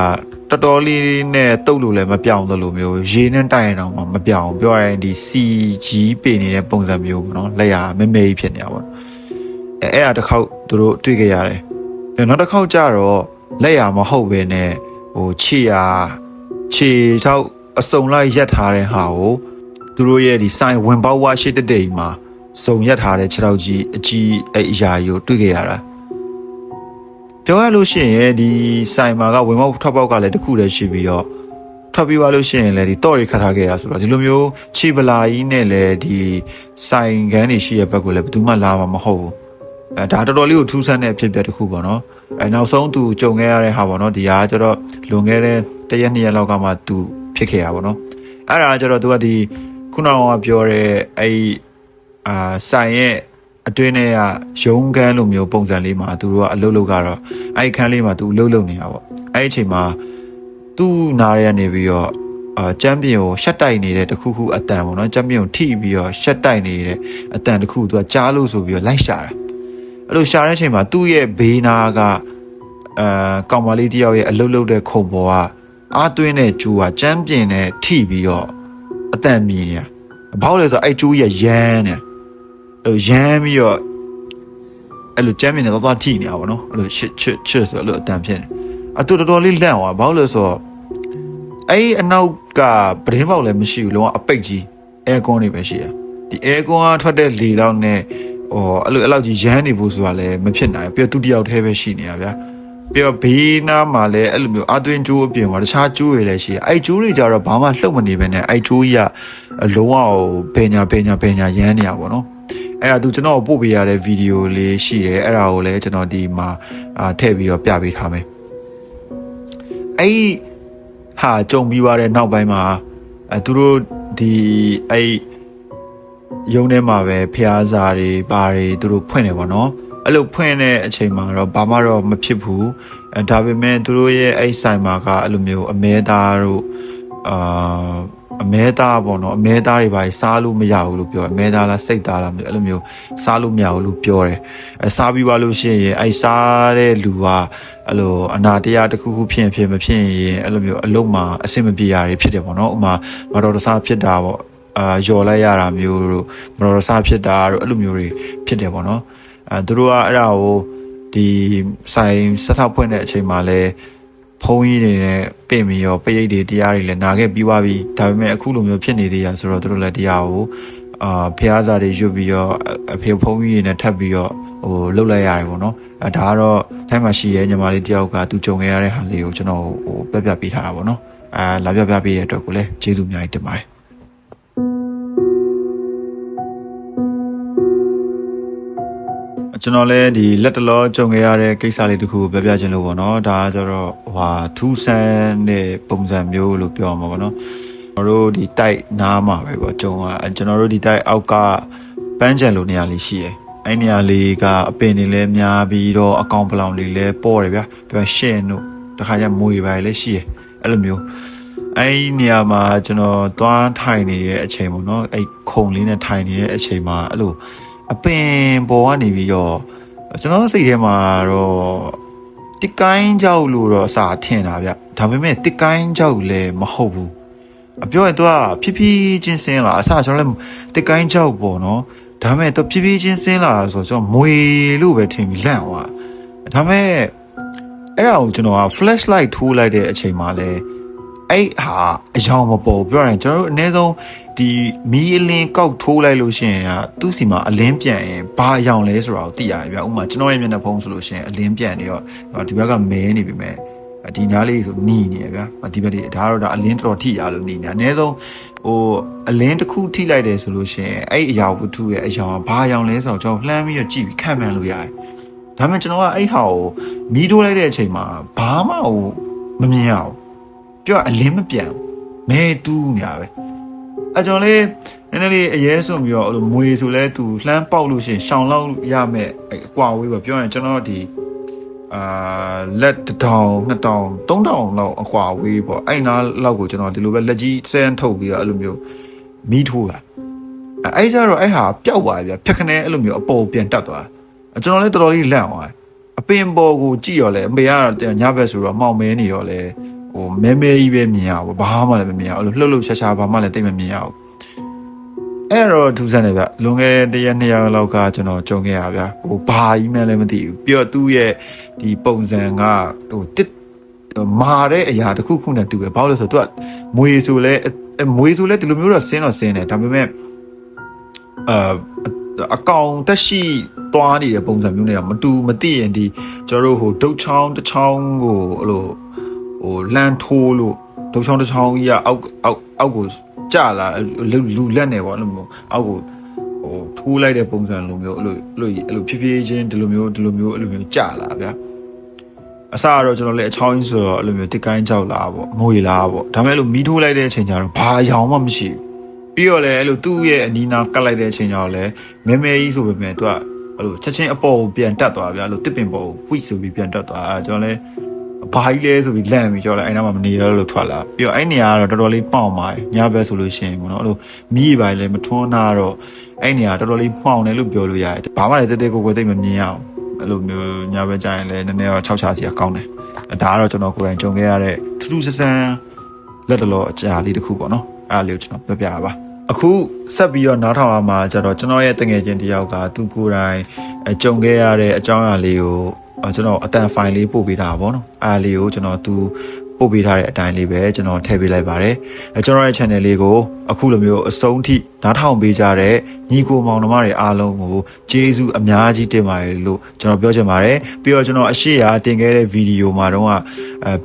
တော်တော်လေးနဲ့တုတ်လို့လည်းမပြောင်းသလိုမျိုးရေနဲ့တိုက်ရင်တော့မပြောင်းပြောရရင်ဒီ CG ပေနေတဲ့ပုံစံမျိုးပေါ့နော်လက်ရမဲမဲကြီးဖြစ်နေတာပေါ့အဲ့ဒါတစ်ခေါက်သူတို့တွေ့ကြရတယ်နောက်တစ်ခေါက်ကျတော့လက်ရမဟုတ်ပဲနဲ့ဟိုခြေထောက်အစုံလိုက်ရက်ထားတဲ့ဟာကိုသူတို့ရဲ့ဒီဆိုင်ဝင်ပေါက်ဝါရှိတဲ့တိမ်မှာစုံရက်ထားတဲ့ခြေထောက်ကြီးအကြီးအဲ့အရာကြီးကိုတွေ့ကြရတာပြောရလို့ရှိရင်ဒီဆိုင်မှာကဝင်ပေါက်ထွက်ပေါက်ကလည်းတစ်ခုတည်းရှိပြီးတော့ထွက်ပြီးသွားလို့ရှိရင်လည်းဒီတော့ရီခတ်ထားခဲ့ရဆိုတော့ဒီလိုမျိုးခြေပလာကြီးနဲ့လည်းဒီဆိုင်ကန်းတွေရှိရဲ့ဘက်ကိုလည်းဘယ်သူမှလာမှာမဟုတ်ဘူးဒါတော်တော်လေးကိုထူးဆန်းတဲ့အဖြစ်အပျက်တစ်ခုပေါ့နော်နောက်ဆုံးသူကြုံခဲ့ရတဲ့ဟာပေါ့နော်ဒီဟာကျတော့လွန်ခဲ့တဲ့တစ်ရက်နှစ်ရက်လောက်ကမှသူဖြစ်ခဲ့ရပါတော့အဲ့ဒါကျတော့သူကဒီခုနကပြောတဲ့အဲ့ဆိုင်ရဲ့အတွင်းထဲကရုံးခန်းလိုမျိုးပုံစံလေးမှာသူတို့ကအလုပ်လုပ်ကတော့အဲ့ခန်းလေးမှာသူအလုပ်လုပ်နေတာပေါ့အဲ့အချိန်မှာသူ့နားရနေပြီးတော့ချမ်ပီယံကိုရှက်တိုက်နေတဲ့တခုခုအတန်ပေါ့နော်ချမ်ပီယံကိုထိပြီးတော့ရှက်တိုက်နေတဲ့အတန်တခုသူကကြားလို့ဆိုပြီးတော့လိုက်ရှာတာအဲ့လိုရှာတဲ့အချိန်မှာသူ့ရဲ့ဘေးနာကကောင်မလေးတယောက်ရဲ့အလုပ်လုပ်တဲ့ခုံပေါ်ကအားသွင်းတဲ့ကျူကချမ်ပီယံနဲ့ထိပြီးတော့အတန်မြည်နေတာဘာလို့လဲဆိုတော့အဲ့ကျူရဲ့ရမ်းနေရမ်းပြီးတော့အဲ့လိုချမ်ပီယံနဲ့သွားထိနေတာပေါ့နော်အဲ့လိုချစ်ဆိုအဲ့လိုအတန်ဖြစ်နေအတူတော်တော်လေးလန့်သွားဘာလို့လဲဆိုတော့အဲ့အနောက်ကပရင်းပေါက်လည်းမရှိဘူးလုံးဝအပိတ်ကြီးအဲကွန်တွေပဲရှိတယ်ဒီအဲကွန်ကထွက်တဲ့လေလောက်နဲ့အဲ့လောက်ကြီးရမ်းနေဖို့ဆိုတာလည်းမဖြစ်နိုင်ပြီးတော့သူတယောက်တည်းပဲရှိနေတာဗျာပြီးတော့ဘေးနားမှာလည်းအဲ့လိုမျိုးအသွင်းကျိုးအပြင်မှာတခြားကျိုးတွေလည်းရှိတယ်အဲ့ကျိုးတွေကြတော့ဘာမှလှုပ်မနေဘဲနဲ့အဲ့ကျိုးကြီးကလုံးဝဘယ်ညာရမ်းနေတာပေါ့နော်အဲ့ဒါသူကျွန်တော်ပို့ပေးရတဲ့ဗီဒီယိုလေးရှိတယ်အဲ့ဒါကိုလည်းကျွန်တော်ဒီမှာထည့်ပြီးတော့ပြပေးထားမယ်အဲ့ဟာကြုံပြီးသွားတဲ့နောက်ပိုင်းမှာသူတို့ဒီအဲ့ရုံးထဲမှာပဲဖျားစာတွေဘာတွေသူတို့ဖွင့်တယ်ပေါ့နော်အဲ့လိုဖွင့်တဲ့အချိန်မှာတော့ဘာမှတော့မဖြစ်ဘူးဒါပေမဲ့သူတို့ရဲ့အဲ့ဆိုင်မှာကအဲ့လိုမျိုးအမဲသားတို့အမဲသားပေါ့နော်အမဲသားတွေပါစားလို့မရဘူးလို့ပြောတယ်အမဲသားလားစိတ်သားလားအဲ့လိုမျိုးစားလို့မရဘူးလို့ပြောတယ်စားပြီးသွားလို့ရှိရင်အဲ့စားတဲ့လူကအဲ့လိုအနာတရားတစ်ခုခုဖြစ်မဖြစ်ရင်အဲ့လိုမျိုးအလုံးမှာအဆင်မပြေရတွေဖြစ်တယ်ပေါ့နော်ဥမာမတော်တဆဖြစ်တာပေါ့ယော်လိုက်ရတာမျိုးတို့မတော်တဆဖြစ်တာတို့အဲ့လိုမျိုးတွေဖြစ်တယ်ပေါ့နော်သူတို့ကအဲ့ဒါကိုဒီဆိုင်ဆက်ဆောက်ဖွင့်တဲ့အချိန်မှာလဲဖုံးကြီးတွေနဲ့ပြင်ပြီးရောပရိတ်တွေတရားတွေလည်းနာခဲ့ပြီးသွားပြီဒါပေမဲ့အခုလိုမျိုးဖြစ်နေသေးရဆိုတော့သူတို့လည်းတရားကိုဖျားစာတွေရွတ်ပြီးတော့အဖေဖုံးကြီးတွေနဲ့ထပ်ပြီးတော့ဟိုလှုပ်လိုက်ရတယ်ပေါ့နော်ဒါကတော့ထိုင်းမှာရှိရဲညီမလေးတယောက်ကသူကြုံခဲ့ရတဲ့ဟာလေးကိုကျွန်တော်ဟိုပြပေးထားတာပေါ့နော်လာပြပေးရတဲ့အတွက်ကိုလည်းကျေးဇူးအများကြီးတင်ပါတယ်ကျွန်တော်လည်းဒီလက်တလောကြုံခဲ့ရတဲ့ကိစ္စလေးတခုကိုပြချင်လို့ပေါ့နော်ဒါကကျတော့ထူးဆန်းတဲ့ပုံစံမျိုးလို့ပြောမှာပေါ့နော်ကျွန်တော်တို့ဒီတိုက်နားမှာပဲပေါ့ကျွန်တော်တို့ဒီတိုက်အောက်ကပန်းချံလိုနေရာလေးရှိတယ်အဲ့နေရာလေးကအပင်တွေလည်းများပြီးတော့အကောင်ပလောင်တွေလည်းပေါ်တယ်ဗျာပြရှင်းတို့တခါကျမွေပါလည်းရှိတယ်အဲ့လိုမျိုးအဲ့နေရာမှာကျွန်တော်သွားထိုင်နေတဲ့အချိန်ပေါ့နော်အဲ့ခုံလေးနဲ့ထိုင်နေတဲ့အချိန်မှာအဲ့လိုအပင်ပေါ်ကနေပြီးတော့ကျွန်တော်စိတ်ထဲမှာတော့တစ်ကိုင်းကြောက်လို့တော့အစာထင်တာဗျဒါပေမဲ့တစ်ကိုင်းကြောက်လည်းမဟုတ်ဘူးအပြောရင်သူကဖြည်းဖြည်းချင်းဆင်းလာအစကျွန်တော်လည်းတစ်ကိုင်းကြောက်ပေါ့နော်ဒါပေမဲ့သူဖြည်းဖြည်းချင်းဆင်းလာဆိုတော့ကျွန်တော်မွေလို့ပဲထင်ပြီးလန့်သွားဒါပေမဲ့အဲ့ဒါကိုကျွန်တော်က flashlight ထိုးလိုက်တဲ့အချိန်မှာလဲအဲ့ဟာအယောင်မပေါ်ပြောရင်ကျွန်တော်တို့အနည်းဆုံးဒီမီးအလင်းကောက်ထိုးလိုက်လို့ရှိရင်သူ့စီမှာအလင်းပြန်ရင်ဘာအယောင်လဲဆိုတာကိုသိရတယ်ဗျဥပမာကျွန်တော်ရဲ့မျက်နှာဖုံးဆိုလို့ရှိရင်အလင်းပြန်နေတော့ဒီဘက်ကမဲနေပြီမဲ့ဒီနားလေးဆိုနီးနေရဗျဒီဘက်လေးဒါအလင်းတော်ထိရလို့နီးနေအနည်းဆုံးဟိုအလင်းတစ်ခုထိလိုက်တယ်ဆိုလို့ရှိရင်အဲ့အရာဝတ္ထုရဲ့အယောင်ကဘာအယောင်လဲဆိုတော့ကျွန်တော်လှမ်းပြီးတော့ကြည့်ပြီးခံမှန်းလို့ရတယ်ဒါပေမဲ့ကျွန်တော်ကအဲ့ဟာကိုမီးထိုးလိုက်တဲ့အချိန်မှာဘာမှဟိုမမြင်ရဘူးပြောအလင်းမပြန်မဲတူးနေရပဲအကျွန်တော်လေးနည်းနည်းလေးအရေးဆုံးပြီးတော့အဲ့လိုမွေဆိုလဲသူလှမ်းပေါက်လို့ရှိရင်ရှောင်လောက်ရမယ်အကွာဝေးပဲပြောရင်ကျွန်တော်ဒီလက်1000 2000 3000လောက်အကွာဝေးပေါ့အဲ့နားလောက်ကိုကျွန်တော်ဒီလိုပဲလက်ကြီးဆန်းထုတ်ပြီးတော့အဲ့လိုမျိုးမီးထိုးတာအဲ့ကြတော့အဲ့ဟာပျောက်သွားပြီဖြတ်ခနဲအဲ့လိုမျိုးအပေါ်ပြန်တက်သွားကျွန်တော်လည်းတော်တော်လေးလန့်သွားအပင်ပေါ်ကိုကြည့်ရောလဲအမေကညဘက်ဆိုတော့မောင်မဲနေတော့လဲဟ မဲမဲကြီးပဲမြင်ရဘူးဘာမှလည်းမမြင်ရဘူးလှုပ်လှုပ်ရှားရှားဘာမှလည်းတိတ်မမြင်ရဘူးအဲ့တော့ထူးဆန်းတယ်ဗျလွန်ခဲ့တဲ့1ရက်2ရက်လောက်ကကျွန်တော်ကြုံခဲ့ရဗျဘာကြီးမှလည်းမသိဘူးပြီးတော့သူ့ရဲ့ဒီပုံစံကတစ်မာတဲ့အရာတစ်ခုခုနဲ့တူပဲဘာလို့လဲဆိုတော့သူကမွေဆိုလဲဒီလိုမျိုးတော့ဆင်းတယ်ဒါပေမဲ့အကောင်တက်ရှိသွားနေတဲ့ပုံစံမျိုးနဲ့မသိရင်ဒီကျွန်တော်တို့ဒုတ်ချောင်းတစ်ချောင်းကိုအဲ့လိုလမ်းထိုးလို့ဒုတ်ချောင်းတစ်ချောင်းကြီးကအောက်ကိုကျလာလူလက်နေပေါ့အဲ့လိုမျိုးအောက်ကိုထိုးလိုက်တဲ့ပုံစံလိုမျိုးအဲ့လိုဖြည်းဖြည်းချင်းဒီလိုမျိုးကျလာဗျာအစကတော့ကျွန်တော်လည်းအချောင်းကြီးဆိုတော့အဲ့လိုမျိုးတစ်ကိုင်းကြောက်လာပေါ့မွေလာပေါ့ဒါပေမဲ့အဲ့လိုမီးထိုးလိုက်တဲ့အချိန်ကျတော့ဘာရောင်မှမရှိဘူးပြီးတော့လည်းအဲ့လိုသူ့ရဲ့အနီးနားကတ်လိုက်တဲ့အချိန်ကျတော့လည်းမဲကြီးဆိုပေမဲ့သူကအဲ့လိုချက်ချင်းအပေါ်ကိုပြန်တက်သွားဗျာအဲ့လိုတစ်ပင်ပေါ်ကိုပွိဆိုပြီးပြန်တက်သွားကျွန်တော်လည်းဘာကြီးလဲဆိုပြီးလန့်ပြီးကျွန်တော်လည်းအဲ့နားမှာမနေရလို့ထွက်လာပြီးတော့အဲ့နေရာကတော့တော်တော်လေးပေါင်ပါတယ်ညဘက်ဆိုလို့ရှိရင်ပေါ့နော်အဲ့လိုမီးပိုင်းလည်းမထွန်းတာတော့အဲ့နေရာတော်တော်လေးပေါင်တယ်လို့ပြောလို့ရတယ်ဘာမှလည်းတဲကိုသိမမြင်ရအောင်အဲ့လိုမျိုးညဘက်ကျရင်လည်းနည်းနည်းတော့6ချာစီကောင်းတယ်ဒါကတော့ကျွန်တော်ကိုယ်တိုင်ကြုံခဲ့ရတဲ့ထူးထူးဆန်းဆန်းလက်တော်အကြာလေးတစ်ခုပေါ့နော်အဲ့လေးကိုကျွန်တော်ပြောပြပါအခုဆက်ပြီးတော့နားထောင်အောင်မှာကျတော့ကျွန်တော်ရဲ့တငယ်ချင်းတယောက်ကသူကိုယ်တိုင်ကြုံခဲ့ရတဲ့အကြောင်းအရာလေးကိုကျွန်တော်အတန်ဖိုင်လေးပို့ပေးတာပေါ့နော်အားလေးကိုကျွန်တော်သူပို့ပေးထားတဲ့အတိုင်းလေးပဲကျွန်တော်ထည့်ပေးလိုက်ပါတယ်ကျွန်တော်ရဲ့ channel လေးကိုအခုလိုမျိုးအဆုံးထိနားထောင်ပေးကြတဲ့ညီကိုမောင်နှမတွေအားလုံးကိုကျေးဇူးအများကြီးတင်ပါတယ်လို့ကျွန်တော်ပြောချင်ပါတယ်ပြီးတော့ကျွန်တော်အရှိရာတင်ခဲ့တဲ့ဗီဒီယိုမှာတော့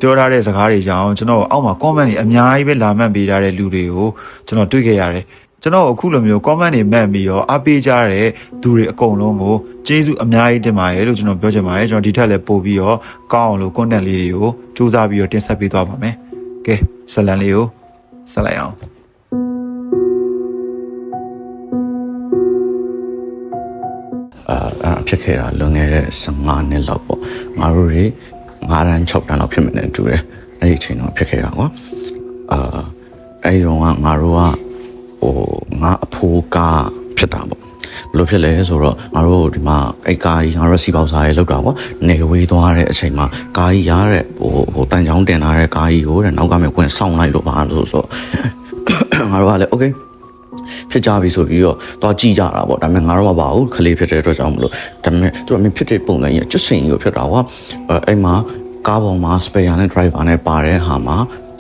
ပြောထားတဲ့စကားတွေကြောင့်ကျွန်တော်အောက်မှာ comment တွေအများကြီးပဲလာမှတ်ပေးထားတဲ့လူတွေကိုကျွန်တော်တွေ့ခဲ့ရတယ်ကျွန်တော်အခုလိုမျိုး comment တွေမှတ်ပြီးတော့အားပေးကြတဲ့သူတွေအကုန်လုံးကိုကျေးဇူးအများကြီးတင်ပါတယ်လို့ကျွန်တော်ပြောချင်ပါတယ်ကျွန်တော်ဒီထက်လည်းပို့ပြီးတော့ကောင်းအောင်လို့ content လေးတွေကိုစူးစမ်းပြီးတော့တင်ဆက်ပေးသွားပါမယ်ကဲဇလန်လေးကိုဆက်လိုက်အောင်ဖြစ်ခဲ့တာလွန်ခဲ့တဲ့15နှစ်လောက်ပေါ့ငါတို့တွေ9တန်း6တန်းလောက်ဖြစ်မယ်နဲ့တူတယ်အဲ့ဒီအချိန်တော့ဖြစ်ခဲ့တာကွာအဲ့ဒီတော့ငါတို့ကငါအဖိုးကဖြစ်တာပေါ့ဘယ်လိုဖြစ်လဲဆိုတော့ငါတို့ဒီမှာအဲ့ကားကြီးငါတို့စီပေါက်စားရေးလောက်တာပေါ့နေဝေးသွားတဲ့အချိန်မှာကားကြီးရတဲ့တန်ချောင်းတင်လာတဲ့ကားကြီးကိုတဲ့နောက်ကမှဝင်ဆောင်းလိုက်လို့ပါလို့ဆိုငါတို့ကလည်း okayဖြစ်ကြပြီဆိုပြီးတော့တော့ကြည့်ကြတာပေါ့ဒါပေမဲ့ငါတို့မပါဘူးခလေးဖြစ်တဲ့အတွက်ကြောင့်မလို့ဒါပေမဲ့သူကဖြစ်တဲ့ပုံစံကြီးကျွတ်စင်ကြီးကိုဖြစ်တာကွာအဲ့မှာကားပေါ်မှာ spare နဲ့ driver နဲ့ပါတဲ့ဟာမှာ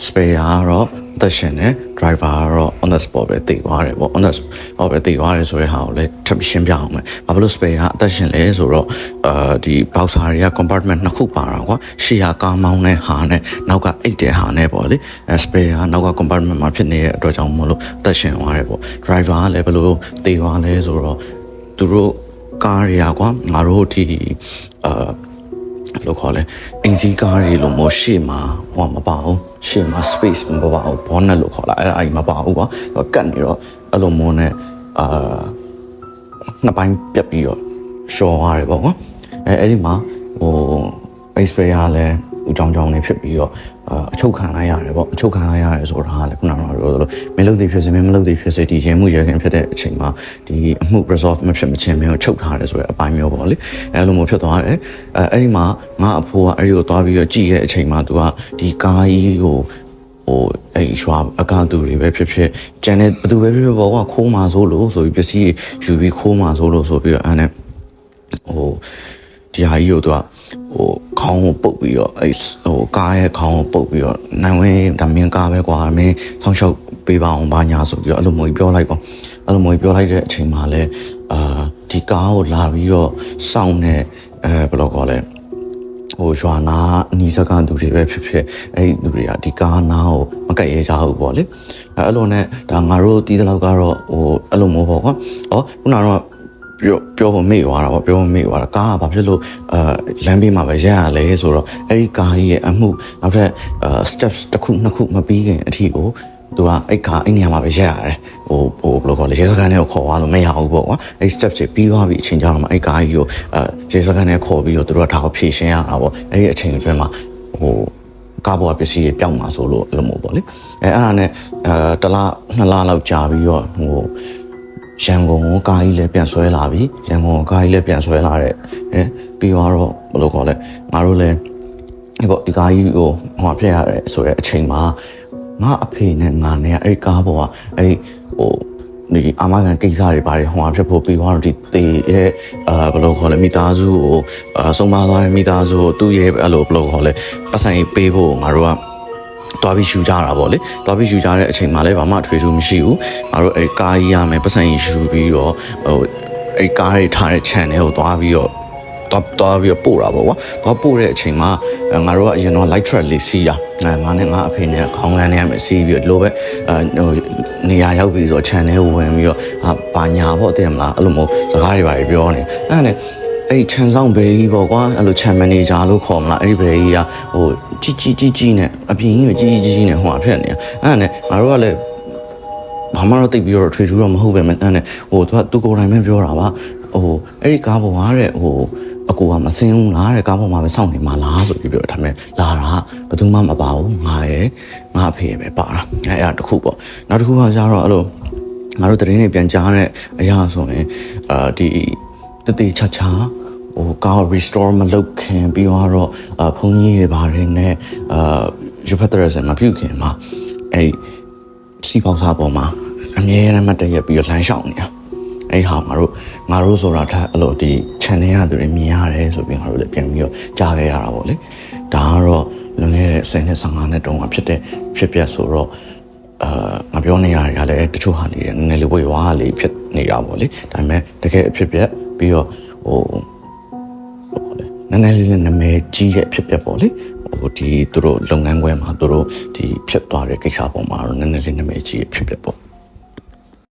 spare ကတော့သက်ရှင်နဲ့ driver ကတော့ on the spot ပဲတည်သွားတယ်ပေါ့ on the spot ပဲတည်သွားတယ်ဆိုတဲ့ဟာကိုလည်းထပ်ရှင်းပြအောင်မယ်ဘာလို့ spare ကအသက်ရှင်လဲဆိုတော့ဒီ boxer တွေက compartment နှစ်ခုပါတာကွာရှေ့ကကားမောင်းတဲ့ဟာနဲ့နောက်ကအိတ်တဲ့ဟာနဲ့ပေါ့လေspare ကနောက်က compartment မှာဖြစ်နေတဲ့အတွက်ကြောင့်မလို့သက်ရှင်သွားတယ်ပေါ့ driver ကလည်းဘယ်လိုတည်သွားလဲဆိုတော့သူတို့ကားတွေကကွာငါတို့ဒီလို့ခေါ်လဲအင်စီကားတွေလို့မို့ရှေ့မှာဟောမပါဘူးရှေ့မှာ space မပါဘူး bonnet လို့ခေါ်လာအဲ့ဒါမပါဘူးကွာကတ်နေတော့အဲ့လိုမို့နဲ့နှစ်ပိုင်းပြတ်ပြီးတော့ရှော်သွားတယ်ပေါ့ကွာအဲ့ဒီမှာbase spray ကလည်းဦးကြောင်ကြောင်နေဖြစ်ပြီးတော့အချုပ်ခံလိုက်ရတယ်ပေါ့အချုပ်ခံလိုက်ရတယ်ဆိုတာကလည်းခုနကပြောသလိုမလုပ်သေးဖြစ်စေမလုပ်သေးဖြစ်စေဒီရင်မှုရခင်ဖြစ်တဲ့အချိန်မှာဒီအမှု resolve မဖြစ်မချင်းမင်းကိုချုပ်ထားတယ်ဆိုတဲ့အပိုင်းမျိုးပေါ့လေအဲ့လိုမျိုးဖြစ်သွားတယ်အဲ့ဒီမှာငါအဖိုးကအဲ့ဒီကိုသွားပြီးတော့ကြည့်ရဲ့အချိန်မှာသူကဒီကားကြီးကိုအဲ့ရွာအကားသူတွေပဲဖြစ်ဖြစ်ကျန်တဲ့ဘသူပဲဖြစ်ဖြစ်ပေါ့ကွာခိုးမှာဆိုလို့ဆိုပြီးပစ္စည်းယူပြီးခိုးမှာဆိုလို့ဆိုပြီးတော့အဲ့နဲ့ဒီဟာကြီးကိုသူကခေါင်းကိုပုတ်ပြီးတော့ကားရဲ့ခေါင်းကိုပုတ်ပြီးတော့နိုင်ဝင်းဒါမင်းကားပဲကွာမင်းဆောင်းလျှောက်ပေးပါအောင်ဘာညာဆိုပြီးတော့အဲ့လိုမျိုးပြောလိုက်ကွာအဲ့လိုမျိုးပြောလိုက်တဲ့အချိန်မှာလဲဒီကားကိုလာပြီးတော့စောင့်နေဘယ်လိုခေါ်လဲရွာနာအနီးစပ်ကသူတွေပဲဖြစ်ဖြစ်အဲ့ဒီသူတွေကဒီကားနာကိုမကက်ရဲကြဘူးပေါ့လေအဲ့လိုနဲ့ဒါငါတို့တီးတဲ့လောက်ကတော့အဲ့လိုမျိုးပေါ့ကွာခုနကတော့ပြောဖို့မေ့သွားတာပေါ့ပြောဖို့မေ့သွားတာကားကဘာဖြစ်လို့လမ်းဘေးမှာပဲရက်ရလဲဆိုတော့အဲ့ဒီကားကြီးရဲ့အမှုနောက်ထပ်steps တစ်ခုနှစ်ခုမပြီးခင်အထီကိုသူကအဲ့နေရာမှာပဲရက်ရတယ်ဘယ်လိုခေါ်လဲရဲစခန်းထဲကိုခေါ်သွားလို့မရဘူးပေါ့ကွာအဲ့ steps တွေပြီးသွားပြီအချိန်ကြောင်းမှာအဲ့ကားကြီးကိုရဲစခန်းထဲခေါ်ပြီးတော့သူတို့ကဒါကိုဖြည့်ရှင်းရတာပေါ့အဲ့ဒီအချိန်အတွင်းမှာကားပေါ်ပစ္စည်းတွေပျောက်မှာဆိုလို့အဲ့လိုမျိုးပေါ့လေအဲ့ဒါနဲ့တစ်လနှစ်လလောက်ကြာပြီးတော့ရန်ကုန်ကိုကားကြီးလည်းပြန်ဆွဲလာပြီရန်ကုန်ကိုကားကြီးလည်းပြန်ဆွဲလာတဲ့ပြီးတော့ဘယ်လိုခေါ်လဲငါတို့လည်း ပေါ့ဒီကားကြီးကိုဟိုဖြစ်ရတယ်ဆိုတဲ့အချိန်မှာငါအဖေနဲ့ငါနဲ့အဲ့ကားပေါ်ကအဲ့ဟိုဒီအာမခံကိစ္စတွေပါတယ်ဟိုဖြစ်ဖို့ပြီးသွားတော့ဒီတေရဲ့ဘယ်လိုခေါ်လဲမိသားစုကိုစုံမသွားတဲ့မိသားစုကိုသူ့ရဲ့အဲ့လိုဘယ်လိုခေါ်လဲပတ်စံပေးဖို့ငါတို့ကတွားပြီးယူကြတာပေါ့လေတွားပြီးယူကြတဲ့အချိန်မှာလည်းဘာမှထွေထူးမရှိဘူးငါတို့အဲ့ကားကြီးရမယ်ပတ်စံယူပြီးတော့ဟိုအဲ့ကားတွေထားတဲ့ channel ကိုတွားပြီးတော့တော့ပြီးပို့တာပေါ့ကွာတော့ပို့တဲ့အချိန်မှာငါတို့ကအရင်တော့ light track လေးစီးတာငါနဲ့ငါအဖေနဲ့ခေါင်းကန်းနဲ့မစီးပြီးတော့လိုပဲဟိုနေရာရောက်ပြီးဆို channel ကိုဝင်ပြီးတော့ဘာညာပေါ့တဲ့မလားအဲ့လိုမျိုးစကားတွေပါပြောနေအဲ့နဲ့အဲ့ချန်ဆောင်ဘေးကြီးပေါ့ကွာအဲ့လို channel manager လို့ခေါ်မလားအဲ့ဒီဘေးကြီးကဟိုကြီးနဲ့အပြင်ကြီးကြီးနဲ့ဟိုအဖြစ်နေအဲ့နဲ့ငါတို့ကလည်းဘာမှတော့တိတ်ပြီးတော့ထွေထူးတော့မဟုတ်ပဲအဲ့နဲ့ဟိုသူကိုယ်တိုင်ပဲပြောတာပါဟိုအဲ့ဒီကားပေါ်ကတဲ့ဟိုအကူကမစင်းဘူးလားတဲ့ကားပေါ်မှာပဲစောင့်နေမှာလားဆိုပြီးပြောဒါပေမဲ့လာတာဘယ်သူမှမပါဘူးငါရဲ့ငါအဖေရဲ့ပဲပါတာအဲ့ဒါတစ်ခုပေါ့နောက်တစ်ခုကကျတော့အဲ့လိုငါတို့တရင်တွေပြန်ကြားတဲ့အရာဆိုရင်ဒီတချာဟိုကား restore မလုပ်ခင်ပြီးတော့ဖုန်းကြီးတွေပါတယ်နဲ့ယူဖတ်တဲ့ဆန်မပြုတ်ခင်မှာအဲ့စီပေါစားပေါ်မှာအမြဲတမ်းမတည့်ရပြီးတော့လမ်းလျှောက်နေတာအဲ့ဟာငါတို့ဆိုတာထားအဲ့လိုဒီ channel ရသူတွေမြင်ရတယ်ဆိုပြီးငါတို့လည်းပြန်ပြီးတော့ကြားခဲ့ရတာပေါ့လေဒါကတော့လွန်ခဲ့တဲ့10နှစ်15နှစ်တုန်းကဖြစ်တဲ့ဖြစ်ပျက်ဆိုတော့ငါပြောနေရတယ်ကလည်းတချို့ဟာလေးနည်းနည်းလေးဝေဝါးလေးဖြစ်နေတာပေါ့လေဒါပေမဲ့တကယ်အဖြစ်ပျက်ပြီးတော့ဟိုခေါ်လဲနည်းနည်းလေးနာမည်ကြီးတဲ့အဖြစ်ပျက်ပေါ့လေဟိုဒီသူတို့လုပ်ငန်းခွဲမှာသူတို့ဒီဖြစ်သွားတဲ့ကိစ္စပေါ်မှာတော့နည်းနည်းလေးနာမည်ကြီးအဖြစ်ပျက်ပေါ့